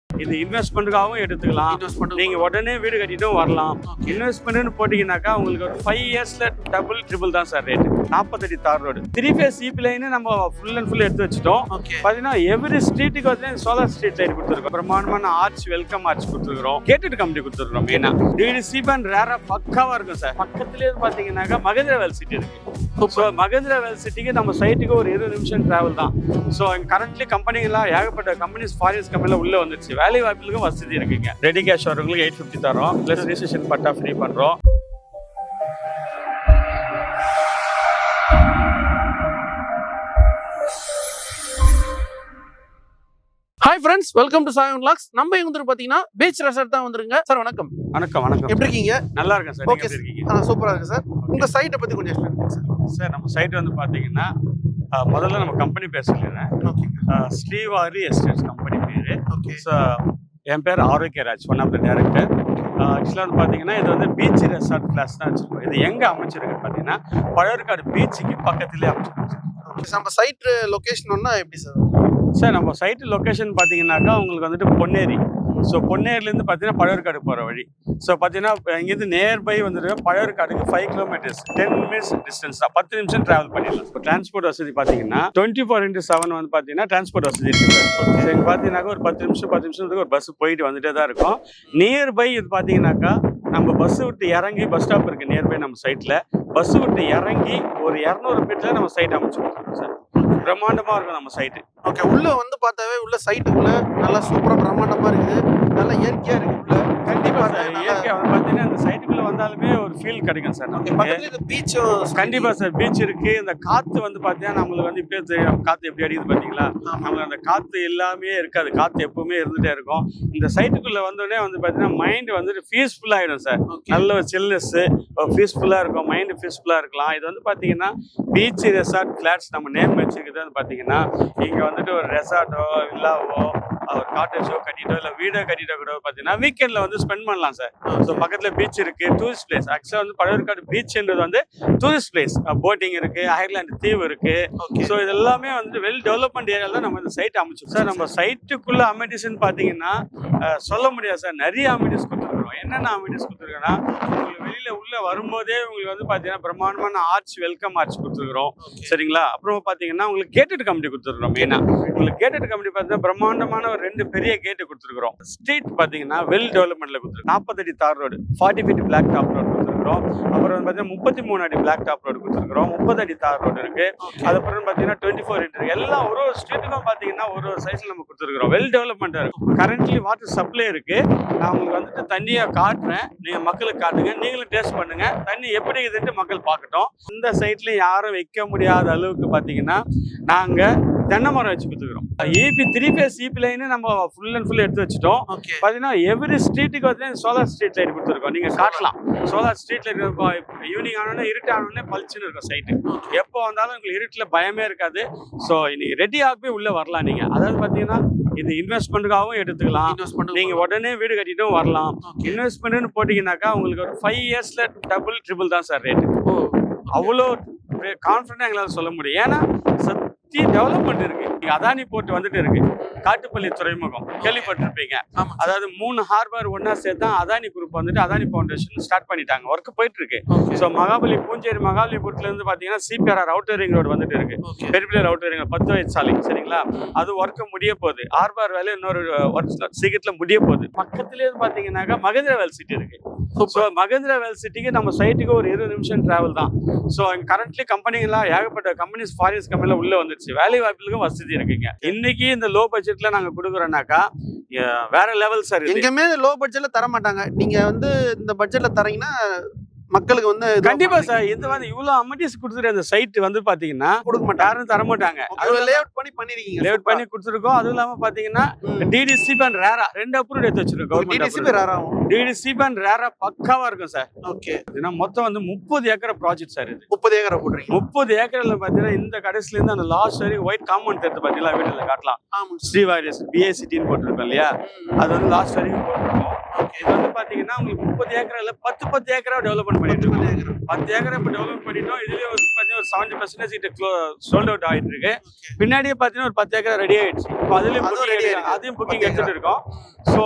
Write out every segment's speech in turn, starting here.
இது இன்வெஸ்ட்மெண்ட்டுக்காகவும் எடுத்துக்கலாம். நீங்க உடனே வீடு கட்டிட்டும் வரலாம். இன்வெஸ்ட்மெண்ட்னு போட்டீங்கன்னாக்கா உங்களுக்கு ஒரு 5 இயர்ஸ்ல டபுள் ட்ரிபிள் தான் சார் ரேட். 40 அடி தார் ரோடு 3 ஃபேஸ் ஈபி லைன் நம்ம ஃபுல் அண்ட் ஃபுல் எடுத்து வச்சுட்டோம். பாத்தீங்கன்னா எவ்ரி ஸ்ட்ரீட்டுக்கு வந்து சோலார் ஸ்ட்ரீட் லைட் கொடுத்துருக்கோம். பிரமாண்டமான ஆர்ச், வெல்கம் ஆர்ச் கொடுத்துருக்கோம். கேட்டட் கம்பெனி கொடுத்துருக்கோம். மெயினா டிடிசி பேண்ட் ரேரா பக்காவா இருக்கும் சார். பக்கத்துலேயே பாத்தீங்கன்னாக்கா மகேந்திரா வேல் சிட்டி இருக்கு. ஸோ மகேந்திரா வேல் சிட்டிக்கு நம்ம சைட்டுக்கு ஒரு 20 நிமிஷம் டிராவல் தான். ஸோ கரண்ட்லி கம்பெனிகள்லாம் ஏகப்பட்ட கம்பெனிஸ் ஃபாரின்ஸ் கம்பெனியில் உள்ள வந்துருச்சு. வேலை வாய்ப்புகளுக்கும் வசதி இருக்குங்க. ரெடி கேஷ் வரவங்களுக்கு 850 தரோம். ப்ளஸ் ரிஜிஸ்ட்ரேஷன் பட்டா ஃப்ரீ பண்றோம். Hi friends, welcome to Sai vlogs. நம்ம இங்க வந்து பாத்தீங்கன்னா பீச் ரெசார்ட் தான் வந்துருங்க. சார் வணக்கம். வணக்கம் வணக்கம். எப்படி இருக்கீங்க? நல்லா இருக்கேன் சார். ஓகே இருக்கீங்க? சூப்பரா இருக்கு சார். உங்க சைட்டை பத்தி கொஞ்சம் எக்ஸ்பிளைன் பண்ணுங்க சார். சார் நம்ம சைட் வந்து பாத்தீங்கன்னா முதல்ல நம்ம கம்பெனி பேர் சொல்லிடுறேன். ஸ்ரீவாரி எஸ்டேட்ஸ் கம்பெனி பேரு. ஸோ என் பேர் Arokiyaraj, one of the director. ஆக்சுவலாக வந்து பார்த்தீங்கன்னா இது வந்து பீச் ரெசார்ட் கிளாஸ் தான் வச்சுருக்கோம். இது எங்கே அமைச்சிருக்கு பார்த்தீங்கன்னா பழவேற்காடு பீச்சுக்கு பக்கத்துலேயே அமைச்சிருக்கோம் சார். நம்ம சைட் லொக்கேஷன் ஒன்றா எப்படி சார்? சார் நம்ம சைட்டு லொக்கேஷன் பார்த்தீங்கன்னாக்கா உங்களுக்கு வந்துட்டு பொன்னேரி. ஸோ பொன்னேரிலேருந்து பார்த்தீங்கன்னா பழவேற்காடு போகிற வழி. ஸோ பார்த்தீங்கன்னா இங்கேருந்து நியர்பை வந்துட்டு பழவேற்காடுக்கு 5 கிலோமீட்டர்ஸ் 10 மினிட்ஸ் டிஸ்டன்ஸ் தான். 10 நிமிஷம் ட்ராவல் பண்ணிடலாம். இப்போ டிரான்ஸ்போர்ட் வசதி பார்த்தீங்கன்னா 24x7 வந்து பார்த்தீங்கன்னா டிரான்ஸ்போர்ட் வசதி இருக்குது. ஸோ இங்கே பார்த்தீங்கன்னாக்கா ஒரு 10 நிமிஷத்துக்கு ஒரு பஸ் போயிட்டு வந்துட்டே தான் இருக்கும். நியர்பை இது பார்த்தீங்கன்னாக்கா நம்ம பஸ் விட்டு இறங்கி பஸ் ஸ்டாப் இருக்குது நியர்பை நம்ம சைட்டில். பஸ் விட்டு இறங்கி ஒரு 200 மீட்டரில் நம்ம சைட் அமைச்சு கொடுத்துருக்கோம் சார். பிரம்மாண்டமாக இருக்கும் நம்ம சைட்டு. ஓகே, உள்ள வந்து பார்த்தாவே உள்ள சைட்டுக்குள்ள நல்லா சூப்பராக பிரம்மாண்டமாக இருக்குது. நல்லா இயற்கையாக இருக்குது உள்ள. கண்டிப்பாக சார். இயற்கை வந்து பார்த்தீங்கன்னா அந்த சைட்டுக்குள்ளே வந்தாலுமே ஒரு ஃபீல் கிடைக்கும் சார். பக்கத்துல பீச்சும் கண்டிப்பாக சார். பீச் இருக்குது. இந்த காற்று வந்து பார்த்தீங்கன்னா நம்மளுக்கு வந்து இப்போயே தெரியும் காற்று எப்படி அடிக்குது பார்த்தீங்களா. நம்மளுக்கு அந்த காற்று எல்லாமே இருக்காது. காற்று எப்பவுமே இருந்துகிட்டே இருக்கும். இந்த சைட்டுக்குள்ளே வந்தோடனே வந்து பார்த்தீங்கன்னா மைண்டு வந்துட்டு பீஸ்ஃபுல்லாகிடும் சார். நல்ல ஒரு சில்னஸ்ஸு, பீஸ்ஃபுல்லாக இருக்கும். மைண்டு பீஸ்ஃபுல்லாக இருக்கலாம். இது வந்து பார்த்தீங்கன்னா பீச் ரெசார்ட் கிளாட்ஸ் நம்ம நேம் வச்சுருக்கிறது வந்து பார்த்தீங்கன்னா இங்கே வந்துட்டு ஒரு ரெசார்ட்டோ வில்லாவோ ஒரு காட்டேஜோ கட்டிட்டோ இல்லை வீடோ கட்டிட்டோ கூட பார்த்தீங்கன்னா வீக்கெண்டில் வந்து ஸ்பெண்ட் பண்ணலாம் சார். ஸோ பக்கத்தில் பீச் இருக்குது, டூரிஸ்ட் பிளேஸ். ஆக்சுவலாக வந்து பழவேற்காடு பீச்ன்றது வந்து டூரிஸ்ட் பிளேஸ். போட்டிங் இருக்குது, அயர்லாந்து தீவு இருக்குது. ஸோ இது எல்லாமே வந்து வெல் டெவலப்மெண்ட் ஏரியாவில் தான் நம்ம இந்த சைட் அமைச்சோம் சார். நம்ம சைட்டுக்குள்ள அமெனிட்டிஸ்ன்னு பார்த்தீங்கன்னா சொல்ல முடியாது சார். நிறைய அமெனிட்டிஸ் கொடுத்துருக்கோம். என்னென்ன அமெனிட்டிஸ் கொடுத்துருக்கோன்னா உங்களுக்கு வெளியில் உள்ளே வரும்போதே உங்களுக்கு வந்து பார்த்தீங்கன்னா பிரமாண்டமான ஆர்ச், வெல்கம் ஆர்ச் கொடுத்துருக்குறோம். சரிங்களா? அப்புறம் பார்த்தீங்கன்னா உங்களுக்கு கேட்டட் கம்பெனி கொடுத்துருக்குறோம். மெயினாக உங்களுக்கு கேட்டட் கம்பெனி பார்த்தீங்கன்னா பிரம்மாண்டமான ஒரு 2 பெரிய கேட்டு கொடுத்துருக்குறோம். ஸ்ட்ரீட் பார்த்தீங்கன்னா வெல் டெவலப்மெண்ட்ல கொடுத்துருக்கோம். 40 அடி தார் road, 40 feet black top road கொடுத்துருக்கோம். அப்புறம் வந்து பார்த்தீங்கன்னா 33 அடி பிளாக் டாப் ரோடு கொடுத்துருக்கோம். 30 அடி தார் ரோடு இருக்கு. அதுக்கப்புறம் பார்த்தீங்கன்னா 24 இருக்கு. எல்லாம் ஒரு ஸ்ட்ரீட்டுக்கும் பார்த்தீங்கன்னா ஒரு சைஸ்ல நம்ம கொடுத்துருக்கோம். வெல் டெவலப்மெண்ட்டாக இருக்கும். கரண்ட்லி வாட்டர் சப்ளை இருக்கு. நான் உங்களுக்கு வந்துட்டு தண்ணியை காட்டுறேன். நீங்க மக்களுக்கு காட்டுங்க, நீங்களும் டேஸ்ட் பண்ணுங்க. தண்ணி எப்படி இதுன்ட்டு மக்கள் பார்க்கட்டும். இந்த சைட்ல யாரும் வைக்க முடியாத அளவுக்கு பார்த்தீங்கன்னா நாங்க தென்னை மரம் வச்சு கொடுத்துருக்கோம். ஈபி 3 ஃபேஸ் ஈபி லைன் நம்ம ஃபுல் அண்ட் ஃபுல் எடுத்து வச்சுட்டோம். பார்த்தீங்கன்னா எவ்ரி ஸ்ட்ரீட்டுக்கு வந்து சோலார் ஸ்ட்ரீட் லைட் கொடுத்துருக்கோம். நீங்க காட்டலாம். சோலார் ஸ்ட்ரீட் லைட் இருக்கும். ஈவினிங் ஆனோடனே இருட்டு ஆனோடனே பளிச்சுன்னு இருக்கும் சைட்டு. எப்போ வந்தாலும் உங்களுக்கு இருட்டில் பயமே இருக்காது. ஸோ இன்னைக்கு ரெடி ஆகவே உள்ள வரலாம். நீங்க அதாவது பார்த்தீங்கன்னா இது இன்வெஸ்ட்மெண்ட்டுக்காகவும் எடுத்துக்கலாம். நீங்க உடனே வீடு கட்டிட்டும் வரலாம். இன்வெஸ்ட்மெண்ட்னு போட்டீங்கன்னாக்கா உங்களுக்கு ஒரு 5 இயர்ஸ்ல டபுள் ட்ரிபிள் தான் சார் ரேட்டு. அவ்வளோ கான்ஃபிடென்ட்டாக எங்களால் சொல்ல முடியும். ஏன்னா டெவலப்மெண்ட் இருக்கு. அதானி போர்ட் வந்துட்டு இருக்கு. காட்டுப்பள்ளி துறைமுகம் கேள்விப்பட்டிருப்பீங்க. அதாவது 3 ஹார்பர் ஒன்னா சேர்த்து அதானி குரூப் வந்துட்டு அதானி ஃபவுண்டேஷன் ஸ்டார்ட் பண்ணிட்டாங்க. ஒர்க் போயிட்டு இருக்கு. ஸோ பூஞ்சேரி மகாபலிபுரத்துல இருந்து பாத்தீங்கன்னா சிபிஆர் அவுட்டர் ரிங் ரோடு வந்துட்டு இருக்கு. பெரிய அவுட்டர் ரிங் 10 வயசு சாலை. சரிங்களா? அது ஒர்க் முடிய போகுது. ஹார்பர் வேலை இன்னொரு சீக்கிரத்துல முடிய போகுது. பக்கத்துலேயே பாத்தீங்கன்னாக்கா மகேந்திரா வேல் சிட்டி இருக்கு. ஸோ மகேந்திரா வேல் சிட்டிக்கு நம்ம சைட்டுக்கு ஒரு 20 நிமிஷம் டிராவல் தான். ஸோ கரண்ட்லி கம்பெனிகள்லாம் ஏகப்பட்ட கம்பெனிஸ் ஃபாரின்ஸ் கம்பெனியில் உள்ள வந்துருச்சு. வேலை வாய்ப்புகளுக்கும் வசதி இருக்குங்க. இன்னைக்கு இந்த லோ பட்ஜெட்ல நாங்க கொடுக்குறோம்னாக்கா வேற லெவல் சார். எங்கேயுமே லோ பட்ஜெட்ல தர மாட்டாங்க. நீங்க வந்து இந்த பட்ஜெட்ல தரீங்கன்னா மக்களுக்கு வந்து கண்டிப்பா சார். இந்த வந்து இவ்வளவு அமெனிட்டிஸ் கொடுத்துட்டு அந்த சைட் வந்து பாத்தீங்கன்னா கொடுக்க மாட்டாங்க, யாரும் தர மாட்டாங்க. அது லேஅவுட் பண்ணி பண்ணிருக்கீங்க. லேஅவுட் பண்ணி கொடுத்துருக்கோம். அதுவும் இல்லாம பாத்தீங்கன்னா டிடிசி பேண்ட் ரேரா 2 அப்ரூவ் எடுத்து வச்சிருக்கோம். கவர்மெண்ட் டிடிசி பேண்ட் ரேரா பக்காவா இருக்கும் சார். ஓகே. ஏன்னா மொத்தம் வந்து 30 ஏக்கர் ப்ராஜெக்ட் சார். இது 30 ஏக்கர் போடுறீங்க. 30 ஏக்கர்ல பாத்தீங்கன்னா இந்த கடைசில இருந்து அந்த லாஸ்ட் வரைக்கும் ஒயிட் காம்பவுண்ட் எடுத்து பாத்தீங்களா வீட்டுல காட்டலாம். ஸ்ரீவாரி பிஏசிடின்னு போட்டிருக்கோம் இல்லையா, அது வந்து லாஸ்ட் வரைக்கும் போட்டிருக்கோம். இது வந்து பாத்தீங்கன்னா உங்களுக்கு 30 ஏக்கரா இல்ல 10 ஏக்கரா டெவலப்மெண்ட் பண்ணிட்டு இருக்கோம். 10 ஏக்கரா இப்ப டெவலப் பண்ணிட்டோம். இதுலயே வந்து பாத்தீங்கன்னா ஒரு 70% கிட்ட சோல்ட் அவுட் ஆயிட்டு இருக்கு. பின்னாடியே பாத்தீங்கன்னா ஒரு 10 ஏக்கரா ரெடி ஆயிடுச்சு. இப்போ அதையும் புக்கிங் எடுத்துட்டு இருக்கோம். சோ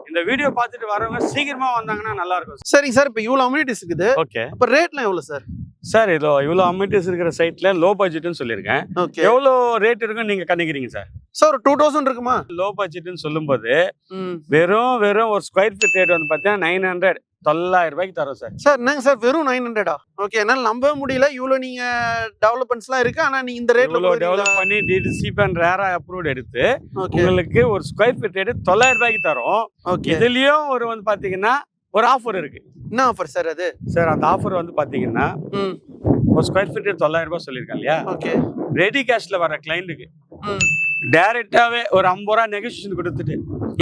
இந்த வீடியோ பார்த்துட்டு வரவங்க சீக்கிரமா வந்தாங்கன்னா நல்லா இருக்கும். சரிங்க சார், இப்போ இவ்வளவு அம்யூனிட்டிஸ் இருக்குது. ஓகே, அப்ப ரேட்லாம் எவ்வளவு சார்? சார் இதோ இவ்வளோ அம்யூனிட்டிஸ் இருக்கிற சைட்ல லோ பட்ஜெட்னு சொல்லியிருக்கேன். ஓகே, எவ்வளோ ரேட் இருக்குன்னு நீங்க கணிக்கிறீங்க சார்? சார் ஒரு 2000 இருக்குமா? லோ பட்ஜெட்னு சொல்லும்போது வெறும் ஒரு ஸ்கொயர் ஃபீட் ரேட் வந்து பார்த்தீங்கன்னா 900 ரூபாய்க்கு தரோம் சார். சார் என்னங்க சார் வெறும் 900? ஓகே, என்னால நம்பவே முடியல. இவ்வளவு நீங்க டெவலப்மெண்ட்ஸ்லாம் இருக்கு, ஆனா நீங்க இந்த ரேட்ல டெவலப் பண்ணி டிடிசி அண்ட் ரேரா அப்ரூவ்ட் எடுத்து உங்களுக்கு ஒரு ஸ்கொயர் ஃபீட் ரேட் 900 ரூபாய்க்கு தரோம். ஓகே, இதுலயும் ஒரு வந்து பாத்தீங்கன்னா ஒரு ஆஃபர் இருக்கு. என்ன ஆஃபர் சார் அது? சார் அந்த ஆஃபர் வந்து பாத்தீங்கன்னா ஒரு ஸ்கொயர் ஃபீட் 900 ரூபாய் சொல்லியிருக்கேன் இல்லையா? ஓகே, ரெடி கேஷ்ல வர கிளைண்ட்டுக்கு டைரக்டாவே ஒரு 50 ரூபாய் நெகோசியேஷன் கொடுத்துட்டு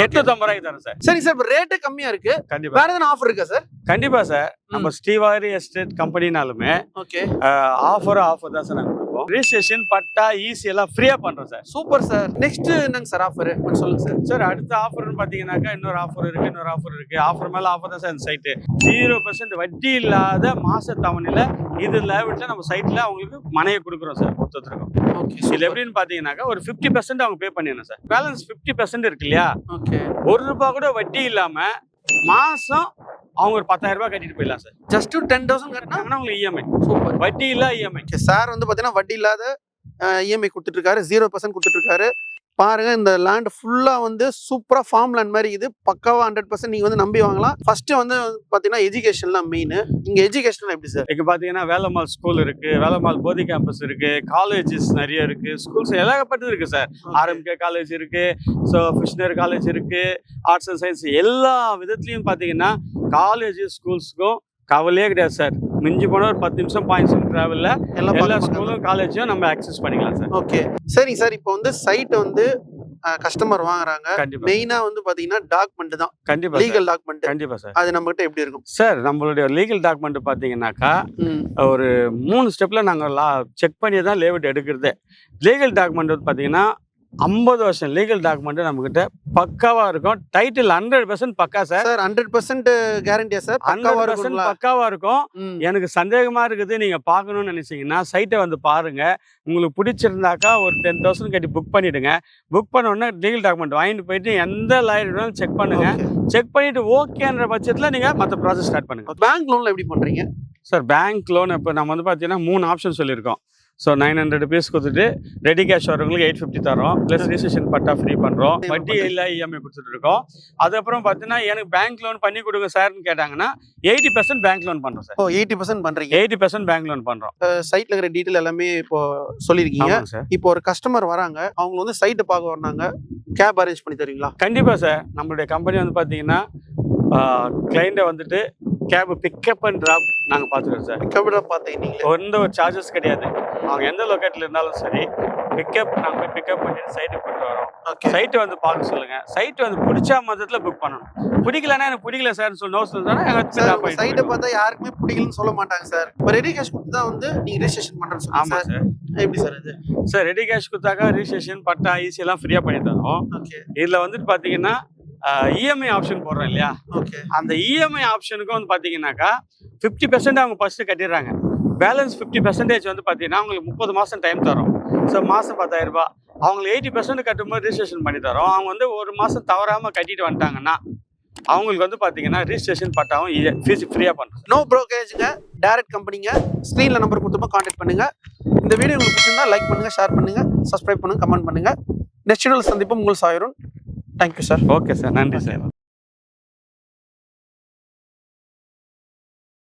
850 ரூபாய்க்கு தரேன் சார். சரி சார், ரேட்டு கம்மியா இருக்கு. கண்டிப்பா வேற எதனா ஆஃபர் இருக்கா சார்? கண்டிப்பா சார். நம்ம ஸ்ரீவாரி எஸ்டேட் கம்பெனினாலுமே ஓகே ஆஃபர் தான் சார் நாங்க கொடுப்போம். ரிஜிஸ்ட்ரேஷன் பட்டா ஈஸி எல்லாம் ஃப்ரீயா பண்றோம் சார். Super sir. நெக்ஸ்ட் என்னங்க சார் ஆஃபர் சொல்லுங்க சார். சார் அடுத்த ஆஃபர்னு பாத்தீங்கன்னாக்கா இன்னொரு ஆஃபர் இருக்கு. ஆஃபர் மேல ஆஃபர் தான் சார் இந்த சைட்டு. 0% வட்டி இல்லாத மாச தவணையில இது லேவிட்ல நம்ம சைட்ல அவங்களுக்கு மனையை கொடுக்குறோம் சார் மொத்தத்துக்கும். ஓகே, இது எப்படின்னு பாத்தீங்கன்னாக்கா ஒரு 50% அவங்க பே பண்ணிடணும் சார். பேலன்ஸ் 50% இருக்கு இல்லையா? ஓகே, ₹1 கூட வட்டி இல்லாம மாசம் அவங்க ஒரு 10,000 ரூபாய் கட்டிட்டு போயிடலாம் சார். ஜஸ்ட் 10,000 கட்டினா உங்களுக்கு இஎம்ஐ சூப்பர். வட்டி இல்ல இஎம்ஐ. சார் வந்து பாத்தீங்கன்னா வட்டி இல்லாத இஎம்ஐ கொடுத்துட்டு இருக்காரு, 0% கொடுத்துட்டு இருக்காரு. பாருங்க, இந்த லேண்ட் ஃபுல்லா வந்து சூப்பரா ஃபார்ம் லேண்ட் மாதிரி இது. பக்காவா 100% நீங்க வந்து நம்பி வாங்கலாம். ஃபர்ஸ்ட் வந்து பாத்தீங்கன்னா எஜுகேஷன் தான் மெயின். இங்க எஜுகேஷன் எப்படி சார்? இங்க பாத்தீங்கன்னா வேலம்மாள் ஸ்கூல் இருக்கு, வேலம்மாள் போதி கேம்பஸ் இருக்கு, காலேஜஸ் நிறைய இருக்கு, ஸ்கூல்ஸ் ஏகப்பட்டது இருக்கு சார். ஆர்எம்கே காலேஜ் இருக்கு, ஸோ ஃபிஷ்னர் காலேஜ் இருக்கு, ஆர்ட்ஸ் அண்ட் சயின்ஸ் எல்லா விதத்துலயும் பாத்தீங்கன்னா காலேஜ் ஸ்கூல்ஸ்க்கும் கவலையே கிடையாது சார். மிஞ்சி போன ஒரு 10 நிமிஷம் பாயிண்ட்ஸ் டிராவல்ல எல்லா ஸ்கூலும் காலேஜும் நம்ம ஆக்சஸ் பண்ணிக்கலாம் சார். ஓகே, சரிங்க சார். இப்போ வந்து சைட் வந்து கஸ்டமர் வாங்குறாங்க, மெயினா வந்து பாத்தீங்கன்னா டாக்குமெண்ட் தான். கண்டிப்பா லீகல் டாக்குமெண்ட். கண்டிப்பா சார். அது நம்ம கிட்ட எப்படி இருக்கும் சார்? நம்மளுடைய லீகல் டாக்குமெண்ட் பாத்தீங்கன்னாக்கா ஒரு 3 ஸ்டெப்ல நாங்க செக் பண்ணி தான் லேஅவுட் எடுக்கிறதே. லீகல் டாக்குமெண்ட் வந்து பாத்தீங்கன்னா 50 வருஷம் லீகல் டாக்குமெண்ட் நம்ம கிட்ட பக்காவா இருக்கும். டைட்டில் 100% பக்கா சார். 100% கேரண்டியா சார்? 100% பக்காவா இருக்கும். எனக்கு சந்தேகமா இருக்குது, நீங்க பார்க்கணும்னு நினைச்சீங்கன்னா சைட்டை வந்து பாருங்க. உங்களுக்கு பிடிச்சிருந்தாக்கா ஒரு 10,000 கட்டி புக் பண்ணிடுங்க. புக் பண்ண உடனே லீகல் டாக்குமெண்ட் வாங்கிட்டு போயிட்டு எந்த லாயர் செக் பண்ணுங்க. செக் பண்ணிட்டு ஓகேன்ற பட்சத்துல நீங்க மற்ற ப்ராசஸ் ஸ்டார்ட் பண்ணுங்க. பேங்க் லோன்ல எப்படி பண்றீங்க சார்? பேங்க் லோன் இப்போ நம்ம வந்து பார்த்தீங்கன்னா 3 ஆப்ஷன் சொல்லியிருக்கோம். ஸோ 900 rupees கொடுத்துட்டு ரெடி கேஷ் வரவங்களுக்கு 850 தரோம். ப்ளஸ் ரிஜிஸ்ட்ரேஷன் பட்டா ஃப்ரீ பண்ணுறோம். வட்டி இல்லை இஎம்ஐ கொடுத்துட்டு இருக்கோம். அதுக்கப்புறம் பார்த்தீங்கன்னா எனக்கு பேங்க் லோன் பண்ணி கொடுங்க சார்னு கேட்டாங்கன்னா 80% பேங்க் லோன் பண்ணுறோம் சார். 80% பண்றீங்க? 80% பேங்க் லோன் பண்ணுறோம். சைட்ல இருக்கிற டீட்டெயில் எல்லாமே இப்போ சொல்லியிருக்கீங்க சார். இப்போ ஒரு கஸ்டமர் வராங்க, அவங்க வந்து சைட்டை பார்க்க வராங்க, கேப் அரேஞ்ச் பண்ணி தருவீங்களா? கண்டிப்பாக சார். நம்மளுடைய கம்பெனி வந்து பார்த்தீங்கன்னா கிளைண்ட்டை வந்துட்டு கேப் பிக்கப் அண்ட் ட்ராப் நாங்கள் பார்த்துக்கிறோம் சார். பிக்கப் ட்ராப் பார்த்தீங்க? எந்த ஒரு சார்ஜஸ் கிடையாது. அவங்க எந்த லொக்கேட்டில் இருந்தாலும் சரி நாங்கள் போய் பிக்கப் பண்ணிட்டு சைட்டுக்கு போட்டு வரோம். சைட்டு வந்து பார்க்க சொல்லுங்க. சைட்டு வந்து பிடிச்சா மொத்தத்தில் புக் பண்ணணும். பிடிக்கலன்னா எனக்கு பிடிக்கல சார்னு சொல்லி சைட்டை பார்த்தா யாருக்குமே பிடிக்கலன்னு சொல்ல மாட்டாங்க சார். இப்போ ரெடி கேஷ் கொடுத்து தான் வந்து நீங்கள் ரெஜிஸ்ட்ரேஷன் பண்ணுறேன். ஆமாம் சார். எப்படி சார் இது? சார் ரெடி கேஷ் கொடுத்தாக்கா ரிஜிஸ்ட்ரேஷன் பட்டா ஈஸி எல்லாம் ஃப்ரீயாக பண்ணி தரோம். இதில் வந்துட்டு பார்த்தீங்கன்னா இஎம்ஐ ஆப்ஷன் போடுறோம் இல்லையா? அந்த இஎம்ஐ ஆப்ஷனுக்கும் வந்து பார்த்தீங்கன்னாக்கா 50% அவங்க ஃபர்ஸ்ட் கட்டிடுறாங்க. பேலன்ஸ் 50% வந்து பார்த்தீங்கன்னா அவங்களுக்கு 30 மாதம் டைம் தரோம். ஸோ மாதம் 10,000 ரூபாய். அவங்களுக்கு 80% கட்டும்போது ரிஜிஸ்ட்ரேஷன் பண்ணி தரோம். அவங்க வந்து ஒரு மாதம் தவறாமல் கட்டிட்டு வந்துட்டாங்கன்னா அவங்களுக்கு வந்து பார்த்தீங்கன்னா ரிஜிஸ்ட்ரேஷன் பட்டாவும் ஃபீஸ் ஃப்ரீயாக பண்ணுறோம். நோ ப்ரோக்கரேஜுங்க, டைரக்ட் கம்பெனிங்க. ஸ்க்ரீனில் நம்பர் கொடுத்துமா கான்டாக்ட் பண்ணுங்கள். இந்த வீடியோ உங்களுக்கு பிடிச்சிருந்தா லைக் பண்ணுங்கள், ஷேர் பண்ணுங்கள், சப்ஸ்கிரைப் பண்ணுங்கள், கமெண்ட் பண்ணுங்கள். நெக்ஸ்ட் வீடியோவில் சந்திப்போம். உங்கள் சாயரும். Thank you sir. ஓகே சார், நன்றி சார்.